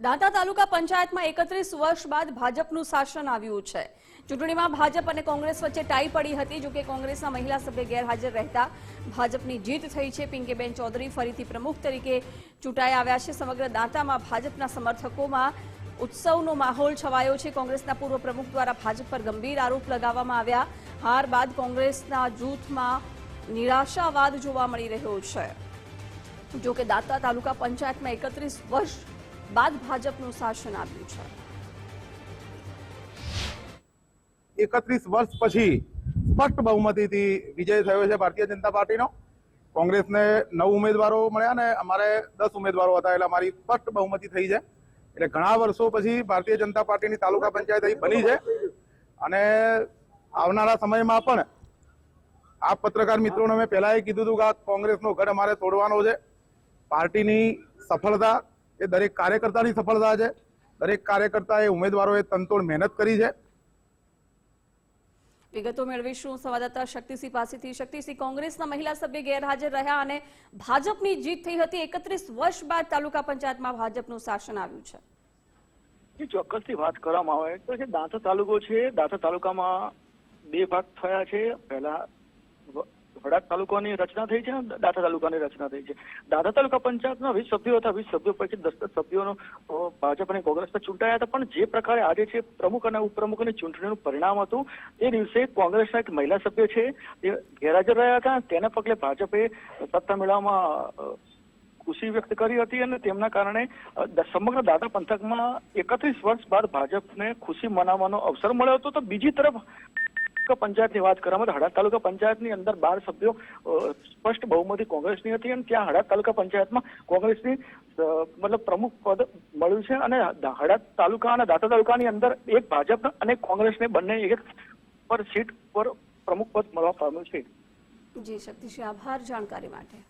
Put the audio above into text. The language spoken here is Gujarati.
દાંતા તાલુકા પંચાયતમાં 31 વર્ષ બાદ ભાજપનું શાસન આવ્યું છે। ચૂંટણીમાં ભાજપ અને કોંગ્રેસ વચ્ચે ટાઈ પડી હતી, જો કે કોંગ્રેસના મહિલા સભ્ય ગેરહાજર રહેતા ભાજપની જીત થઈ છે। પિંકીબેન ચૌધરી ફરીથી પ્રમુખ તરીકે ચૂંટાઈ આવ્યા છે। સમગ્ર દાંતામાં ભાજપના સમર્થકોમાં ઉત્સવનો માહોલ છવાયો છે। કોંગ્રેસના પૂર્વ પ્રમુખ દ્વારા ભાજપ પર ગંભીર આરોપ લગાવવામાં આવ્યા। હાર બાદ કોંગ્રેસના જૂથમાં નિરાશાવાદ જોવા મળી રહ્યો છે। જો કે દાંતા તાલુકા પંચાયતમાં 31 વર્ષ बाद भाजपનું શાસન આવ્યું છે। 31 વર્ષ પછી સ્પષ્ટ બહુમતીથી વિજય થયો છે ભારતીય જનતા પાર્ટીનો। કોંગ્રેસને 9 ઉમેદવારો મળ્યા અને અમારે 10 ઉમેદવારો હતા, એટલે અમારી સ્પષ્ટ બહુમતી થઈ છે। એટલે ઘણા વર્ષો પછી ભારતીય જનતા પાર્ટીની તાલુકા પંચાયત અહીં બની છે અને આવનારા સમયમાં પણ આ પત્રકાર મિત્રોને મેં પહેલા એ કીધું હતું કે આ કોંગ્રેસનો ગઢ અમારે તોડવાનો છે। પાર્ટીની સફળતા એ દરેક કાર્યકર્તાની સફળતા છે। દરેક કાર્યકર્તાએ ઉમેદવારોએ તનતોડ મહેનત કરી છે। વિગતો મેળવીશું સંવાદદાતા શક્તિસિંહ પાસેથી। શક્તિસિંહ, કોંગ્રેસના મહિલા સભ્ય ગેરહાજર રહ્યા અને ભાજપની જીત થઈ હતી। 31 વર્ષ બાદ તાલુકા પંચાયતમાં ભાજપનું શાસન આવ્યું છે। ચોક્કસથી વાત કરવામાં આવે તો જે દાંતા તાલુકો છે, દાંતા તાલુકામાં 2 ભાગ થયા છે। પહેલા હડાદ તાલુકાની રચના થઈ છે, દાંતા તાલુકાની રચના થઈ છે। દાંતા તાલુકા પંચાયતના 20 સભ્યો હતા। 20 સભ્યો પૈકી 10 સભ્યોનો ભાજપ અને કોંગ્રેસમાં ચૂંટાયા હતા। પણ જે પ્રકારે આજે છે પ્રમુખ અને ઉપપ્રમુખની ચૂંટણીનું પરિણામ હતું, તે દિવસે કોંગ્રેસના એક મહિલા સભ્ય છે તે ગેરહાજર રહ્યા હતા। તેના પગલે ભાજપે સત્તા મેળવવામાં ખુશી વ્યક્ત કરી હતી અને તેમના કારણે સમગ્ર દાંતા પંથકમાં 31 વર્ષ બાદ ભાજપને ખુશી મનાવવાનો અવસર મળ્યો હતો। તો બીજી તરફ પંચાયતની વાત કરવામાં તો હડાદ તાલુકા પંચાયતની અંદર 12 સભ્યો સ્પષ્ટ બહુમતી કોંગ્રેસની હતી અને ત્યાં હડાદ તાલુકા પંચાયતમાં કોંગ્રેસની મતલબ પ્રમુખ પદ મળ્યું છે અને હડાદ તાલુકા અને દાંતા તાલુકાની અંદર એક ભાજપ અને કોંગ્રેસને બંને એક પર સીટ પર પ્રમુખ પદ મળવા પામ્યું છે। જી શક્તિસિંહ, આભાર જાણકારી માટે।